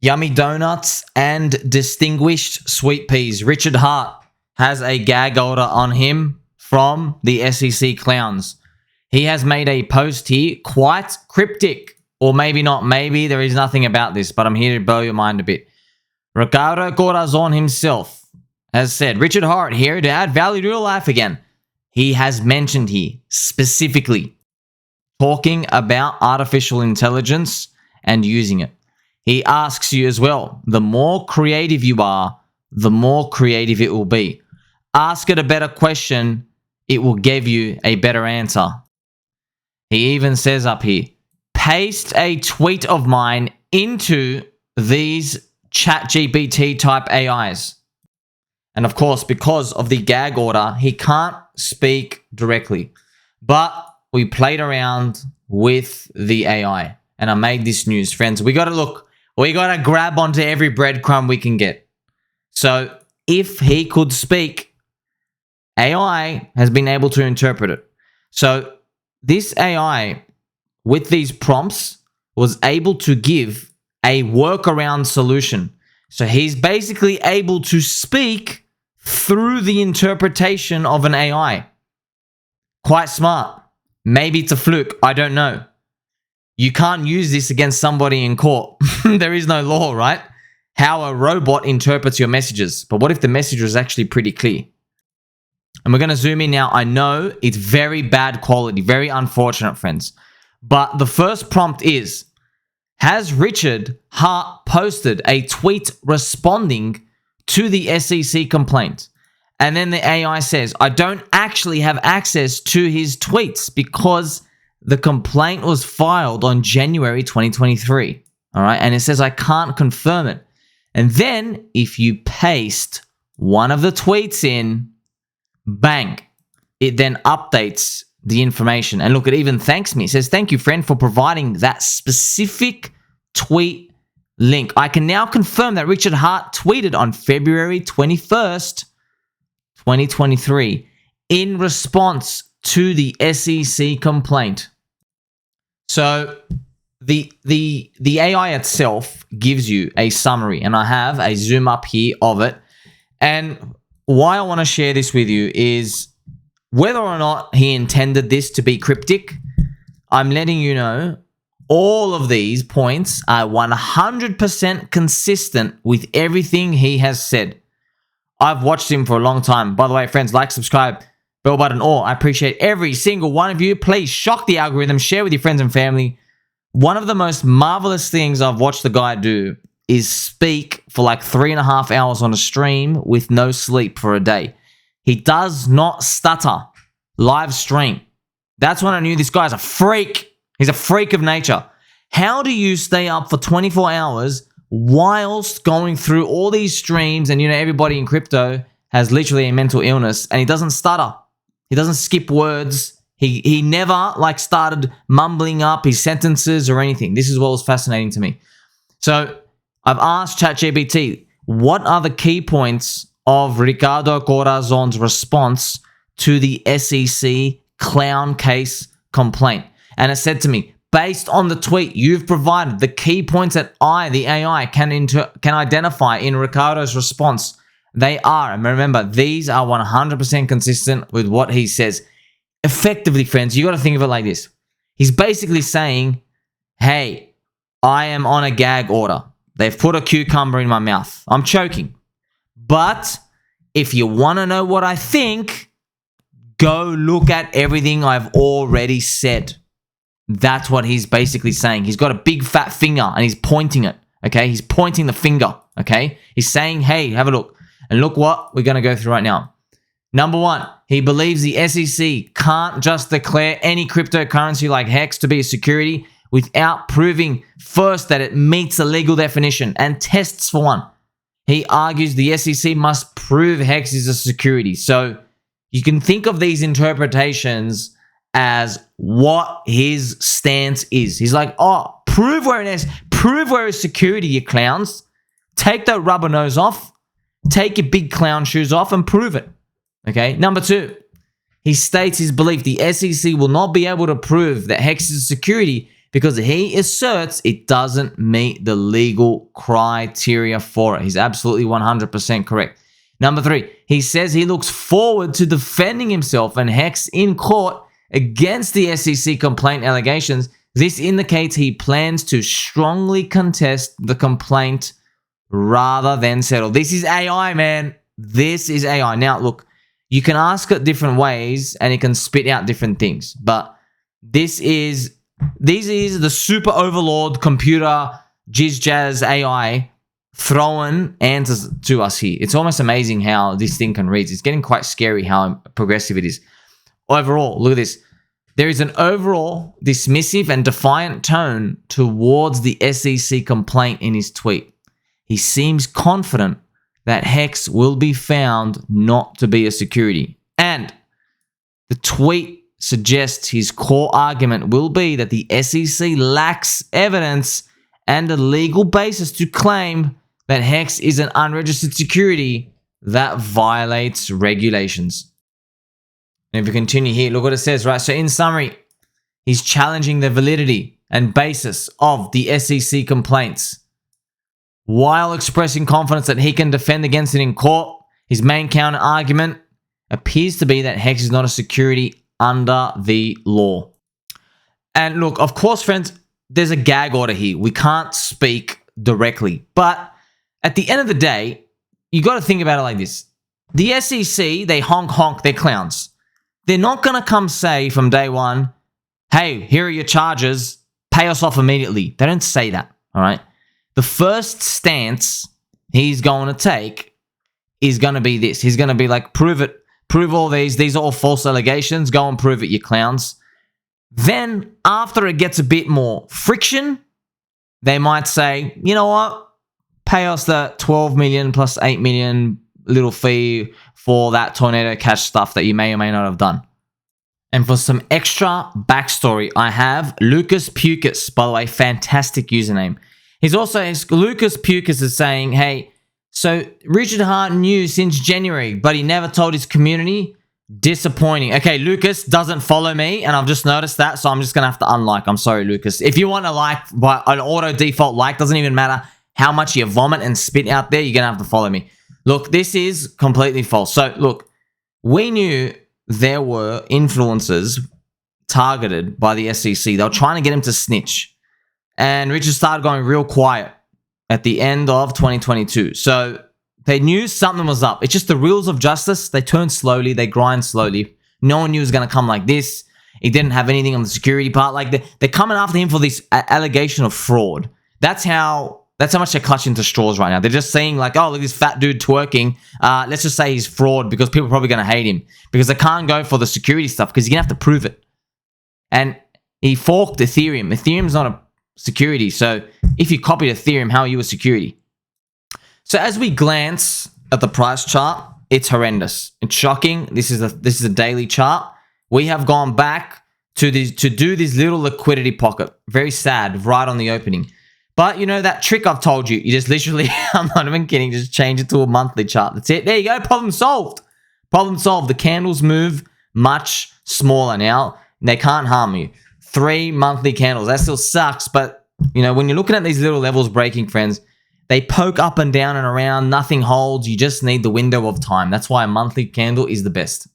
Yummy donuts and distinguished sweet peas. Richard Hart has a gag order on him from the SEC clowns. He has made a post here, quite cryptic, or maybe not, maybe there is nothing about this, but I'm here to blow your mind a bit. Ricardo Corazon himself has said, Richard Hart here to add value to your life again. He has mentioned here specifically talking about artificial intelligence and using it. He asks you as well, the more creative you are, the more creative it will be. Ask it a better question, it will give you a better answer. He even says up here, paste a tweet of mine into these ChatGPT type AIs. And of course, because of the gag order, he can't speak directly. But we played around with the AI and I made this news. Friends, we got to grab onto every breadcrumb we can get. So if he could speak, AI has been able to interpret it. So this AI, with these prompts, was able to give a workaround solution. So he's basically able to speak through the interpretation of an AI. Quite smart. Maybe it's a fluke. I don't know. You can't use this against somebody in court. There is no law, right? How a robot interprets your messages. But what if the message was actually pretty clear? And we're going to zoom in now. I know it's very bad quality, very unfortunate, friends. But the first prompt is, has Richard Hart posted a tweet responding to the SEC complaint? And then the AI says, I don't actually have access to his tweets because the complaint was filed on January 2023. All right. And it says, I can't confirm it. And then if you paste one of the tweets in, bang, it then updates the information. And look, it even thanks me. It says, thank you, friend, for providing that specific tweet link. I can now confirm that Richard Hart tweeted on February 21st, 2023 in response to the SEC complaint. So the AI itself gives you a summary, and I have a zoom up here of it. And why I want to share this with you is whether or not he intended this to be cryptic, I'm letting you know all of these points are 100% consistent with everything he has said. I've watched him for a long time. By the way, friends, like, subscribe, bell button, all. I appreciate every single one of you. Please shock the algorithm, share with your friends and family. One of the most marvelous things I've watched the guy do is speak for like 3.5 hours on a stream with no sleep for a day. He does not stutter. Live stream. That's when I knew this guy's a freak. He's a freak of nature. How do you stay up for 24 hours whilst going through all these streams? And you know, everybody in crypto has literally a mental illness, and he doesn't stutter. He doesn't skip words. He never like started mumbling up his sentences or anything. This is what was fascinating to me. So I've asked ChatGPT, what are the key points of Ricardo Corazon's response to the SEC clown case complaint? And it said to me, based on the tweet you've provided, the key points that the AI, can identify in Ricardo's response, they are, and remember, these are 100% consistent with what he says. Effectively, friends, you got to think of it like this. He's basically saying, hey, I am on a gag order. They've put a cucumber in my mouth. I'm choking. But if you want to know what I think, go look at everything I've already said. That's what he's basically saying. He's got a big fat finger and he's pointing it. Okay, he's pointing the finger. Okay, he's saying, hey, have a look. And look what we're going to go through right now. Number one, he believes the SEC can't just declare any cryptocurrency like HEX to be a security without proving first that it meets the legal definition and tests for one. He argues the SEC must prove HEX is a security. So you can think of these interpretations as what his stance is. He's like, oh, prove where it is. Prove where it's security, you clowns. Take that rubber nose off. Take your big clown shoes off and prove it. Okay. Number two, he states his belief the SEC will not be able to prove that HEX is a security because he asserts it doesn't meet the legal criteria for it. He's absolutely 100% correct. Number 3, he says he looks forward to defending himself and HEX in court against the SEC complaint allegations. This indicates he plans to strongly contest the complaint rather than settle. This is AI, man. This is AI. Now, look, you can ask it different ways and it can spit out different things, but this is the super overlord computer jizz jazz AI throwing answers to us here. It's almost amazing how this thing can read. It's getting quite scary how progressive it is. Overall, look at this. There is an overall dismissive and defiant tone towards the SEC complaint in his tweet. He seems confident that HEX will be found not to be a security. And the tweet suggests his core argument will be that the SEC lacks evidence and a legal basis to claim that HEX is an unregistered security that violates regulations. And if we continue here, look what it says, right? So in summary, he's challenging the validity and basis of the SEC complaints while expressing confidence that he can defend against it in court. His main counter argument appears to be that HEX is not a security under the law. And look, of course, friends, there's a gag order here. We can't speak directly. But at the end of the day, you got to think about it like this. The SEC, they honk, they're clowns. They're not going to come say from day one, hey, here are your charges, pay us off immediately. They don't say that, all right? The first stance he's going to take is going to be this. He's going to be like, prove it. Prove all these. These are all false allegations. Go and prove it, you clowns. Then, after it gets a bit more friction, they might say, you know what? Pay us the 12 million plus 8 million little fee for that Tornado Cash stuff that you may or may not have done. And for some extra backstory, I have Lucas Pucas, by the way, fantastic username. Lucas Pucas is saying, hey, so Richard Hart knew since January, but he never told his community. Disappointing. Okay, Lucas doesn't follow me, and I've just noticed that, so I'm just going to have to unlike. I'm sorry, Lucas. If you want to like, by an auto default like, doesn't even matter how much you vomit and spit out there, you're going to have to follow me. Look, this is completely false. So, look, we knew there were influencers targeted by the SEC. They were trying to get him to snitch. And Richard started going real quiet at the end of 2022. So they knew something was up. It's just the wheels of justice. They turn slowly. They grind slowly. No one knew it was going to come like this. He didn't have anything on the security part. Like they're coming after him for this allegation of fraud. That's how much they're clutching to straws right now. They're just saying like, oh, look at this fat dude twerking. Let's just say he's fraud because people are probably going to hate him because they can't go for the security stuff because you're going to have to prove it. And he forked Ethereum. Ethereum's not a security. So if you copied Ethereum, how are you a security? So as we glance at the price chart, it's horrendous. It's shocking. This is a daily chart. We have gone back to do this little liquidity pocket. Very sad, right on the opening. But you know that trick I've told you. You just literally, I'm not even kidding, just change it to a monthly chart. That's it. There you go. Problem solved. Problem solved. The candles move much smaller now. They can't harm you. 3 monthly candles. That still sucks. But you know, when you're looking at these little levels breaking, friends, they poke up and down and around. Nothing holds. You just need the window of time. That's why a monthly candle is the best.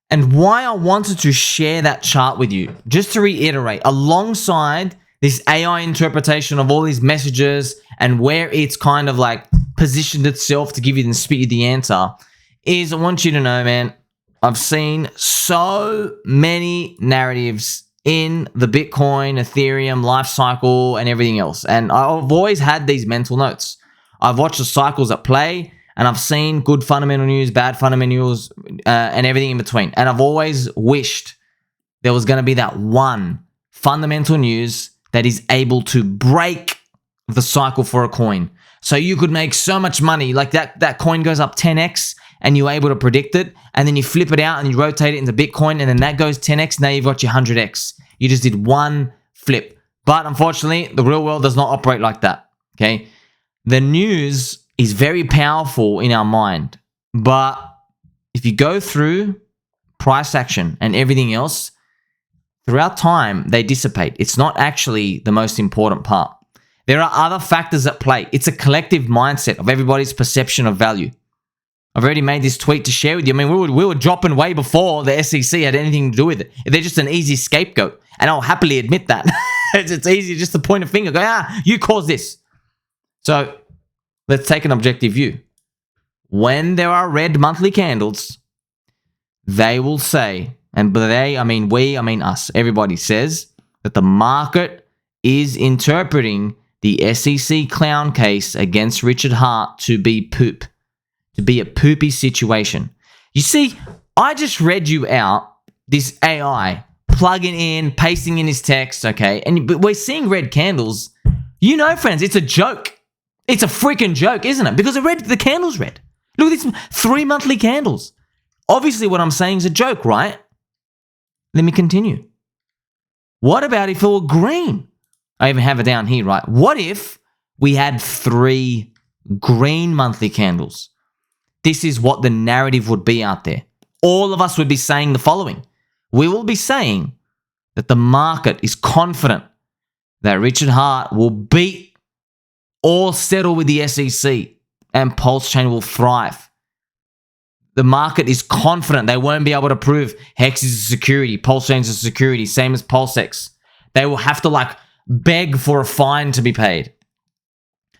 And why I wanted to share that chart with you, just to reiterate, alongside this AI interpretation of all these messages and where it's kind of like positioned itself to give you and spit you the answer, is I want you to know, man, I've seen so many narratives in the Bitcoin, Ethereum, life cycle, and everything else. And I've always had these mental notes. I've watched the cycles at play, and I've seen good fundamental news, bad fundamental news, and everything in between. And I've always wished there was going to be that one fundamental news that is able to break the cycle for a coin. So you could make so much money, like that coin goes up 10x, and you're able to predict it, and then you flip it out and you rotate it into Bitcoin, and then that goes 10x, now you've got your 100x. You just did one flip. But unfortunately, the real world does not operate like that, okay? The news is very powerful in our mind, but if you go through price action and everything else, throughout time, they dissipate. It's not actually the most important part. There are other factors at play. It's a collective mindset of everybody's perception of value. I've already made this tweet to share with you. I mean, we were dropping way before the SEC had anything to do with it. They're just an easy scapegoat, and I'll happily admit that. It's easy just to point a finger, go, you caused this. So let's take an objective view. When there are red monthly candles, they will say, and by they, I mean we, I mean us, everybody says that the market is interpreting the SEC clown case against Richard Hart to be poop. To be a poopy situation. You see, I just read you out this AI plugging in, pasting in his text, okay? But we're seeing red candles. You know, friends, it's a joke. It's a freaking joke, isn't it? Because the candle's red. Look at these 3 monthly candles. Obviously, what I'm saying is a joke, right? Let me continue. What about if it were green? I even have it down here, right? What if we had 3 green monthly candles? This is what the narrative would be out there. All of us would be saying the following. We will be saying that the market is confident that Richard Hart will beat or settle with the SEC and PulseChain will thrive. The market is confident they won't be able to prove HEX is a security, PulseChain is a security, same as PulseX. They will have to beg for a fine to be paid.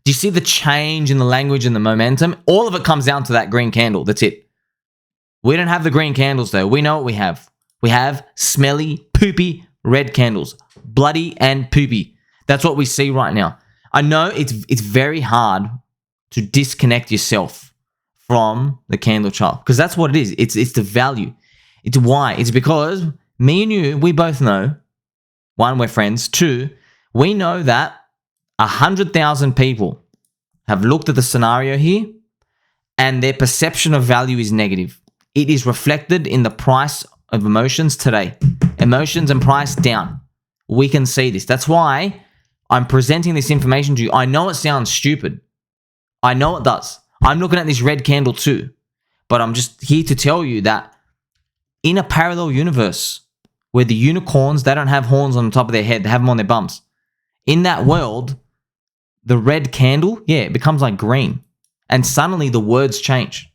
Do you see the change in the language and the momentum? All of it comes down to that green candle. That's it. We don't have the green candles though. We know what we have. We have smelly, poopy, red candles. Bloody and poopy. That's what we see right now. I know it's very hard to disconnect yourself from the candle chart because that's what it is. It's the value. It's why. It's because me and you, we both know, 1, we're friends. 2, we know that 100,000 people have looked at the scenario here and their perception of value is negative. It is reflected in the price of emotions today. Emotions and price down. We can see this. That's why I'm presenting this information to you. I know it sounds stupid. I know it does. I'm looking at this red candle too. But I'm just here to tell you that in a parallel universe where the unicorns, they don't have horns on the top of their head. They have them on their bums. In that world, the red candle, it becomes like green. And suddenly the words change.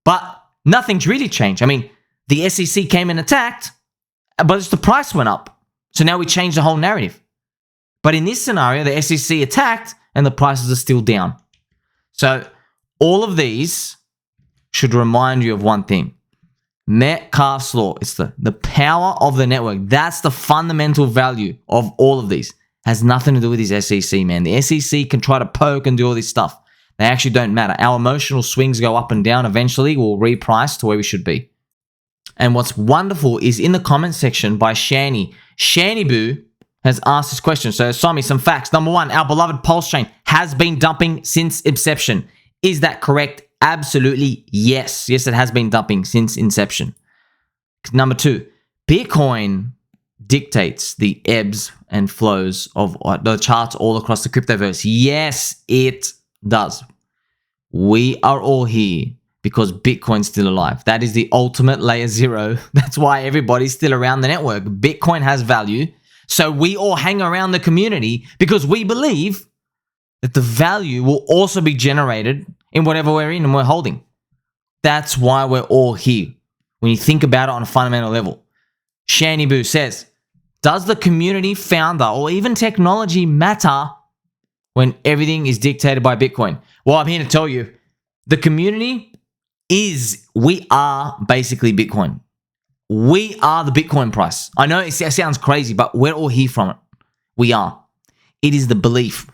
But nothing's really changed. I mean, the SEC came and attacked, but just the price went up. So now we changed the whole narrative. But in this scenario, the SEC attacked and the prices are still down. So all of these should remind you of one thing. Metcalfe's law. It's the power of the network. That's the fundamental value of all of these. Has nothing to do with his SEC, man. The SEC can try to poke and do all this stuff. They actually don't matter. Our emotional swings go up and down. Eventually, we'll reprice to where we should be. And what's wonderful is in the comment section by Shani. Shani Boo has asked this question. So, Sami, some facts. Number 1, our beloved PulseChain has been dumping since inception. Is that correct? Absolutely yes. Yes, it has been dumping since inception. Number 2, Bitcoin dictates the ebbs and flows of the charts all across the cryptoverse. Yes, it does. We are all here because Bitcoin's still alive. That is the ultimate layer 0. That's why everybody's still around the network. Bitcoin has value. So we all hang around the community because we believe that the value will also be generated in whatever we're in and we're holding. That's why we're all here. When you think about it on a fundamental level. Shani Boo says, does the community founder or even technology matter when everything is dictated by Bitcoin? Well, I'm here to tell you, the community we are basically Bitcoin. We are the Bitcoin price. I know it sounds crazy, but we're all here from it. We are. It is the belief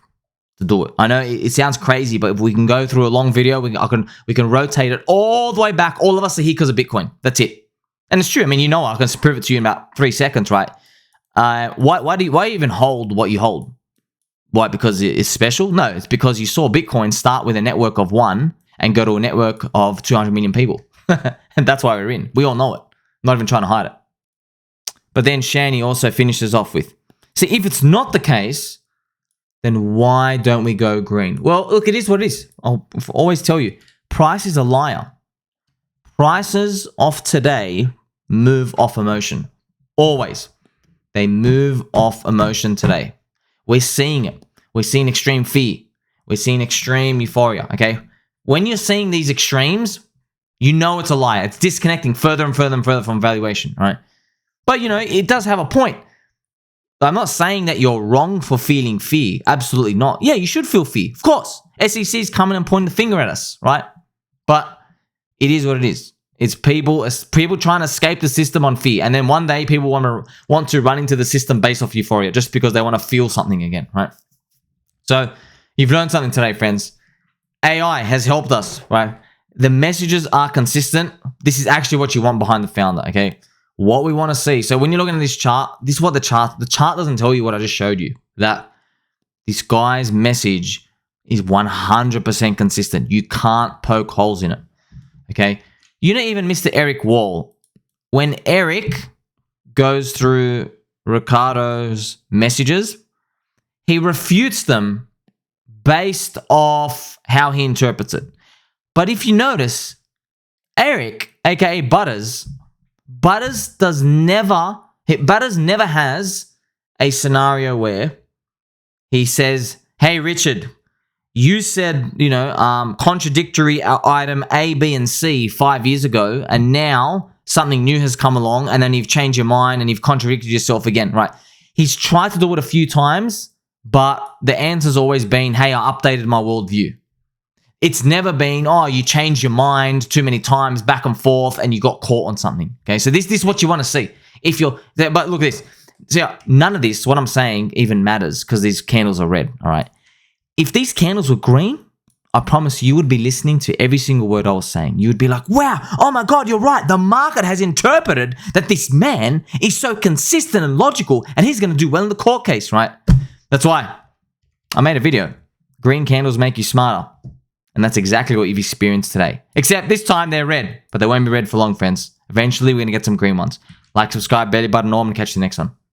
to do it. I know it sounds crazy, but if we can go through a long video, we can rotate it all the way back. All of us are here because of Bitcoin. That's it. And it's true. I mean, you know, I can prove it to you in about 3 seconds, right? Why do you even hold what you hold? Why? Because it's special? No, it's because you saw Bitcoin start with a network of 1 and go to a network of 200 million people. And that's why we're in. We all know it. Not even trying to hide it. But then Shani also finishes off with, see, if it's not the case, then why don't we go green? Well, look, it is what it is. I'll always tell you, price is a liar. Prices of today move off emotion. Always. They move off emotion today. We're seeing it. We're seeing extreme fear. We're seeing extreme euphoria, okay? When you're seeing these extremes, you know it's a lie. It's disconnecting further and further and further from valuation, right? But, you know, it does have a point. I'm not saying that you're wrong for feeling fear. Absolutely not. Yeah, you should feel fear. Of course. SEC is coming and pointing the finger at us, right? But it is what it is. It's people trying to escape the system on fear. And then one day people want to run into the system based off euphoria just because they want to feel something again, right? So you've learned something today, friends. AI has helped us, right? The messages are consistent. This is actually what you want behind the founder, okay? What we want to see. So when you're looking at this chart, this is what the chart doesn't tell you what I just showed you. That this guy's message is 100% consistent. You can't poke holes in it, okay? You don't even miss the Eric Wall. When Eric goes through Ricardo's messages, he refutes them based off how he interprets it. But if you notice, Eric, aka Butters never has a scenario where he says, hey, Richard, you said, you know, contradictory item A, B, and C 5 years ago, and now something new has come along, and then you've changed your mind and you've contradicted yourself again, right? He's tried to do it a few times, but the answer's always been, hey, I updated my worldview. It's never been, oh, you changed your mind too many times back and forth and you got caught on something. Okay, so this is what you want to see. But look at this. See, none of this, what I'm saying, even matters because these candles are red, all right? If these candles were green, I promise you would be listening to every single word I was saying. You would be like, wow, oh my God, you're right. The market has interpreted that this man is so consistent and logical and he's going to do well in the court case, right? That's why I made a video. Green candles make you smarter. And that's exactly what you've experienced today. Except this time they're red, but they won't be red for long, friends. Eventually, we're going to get some green ones. Like, subscribe, belly button, or I'm going to catch you next one.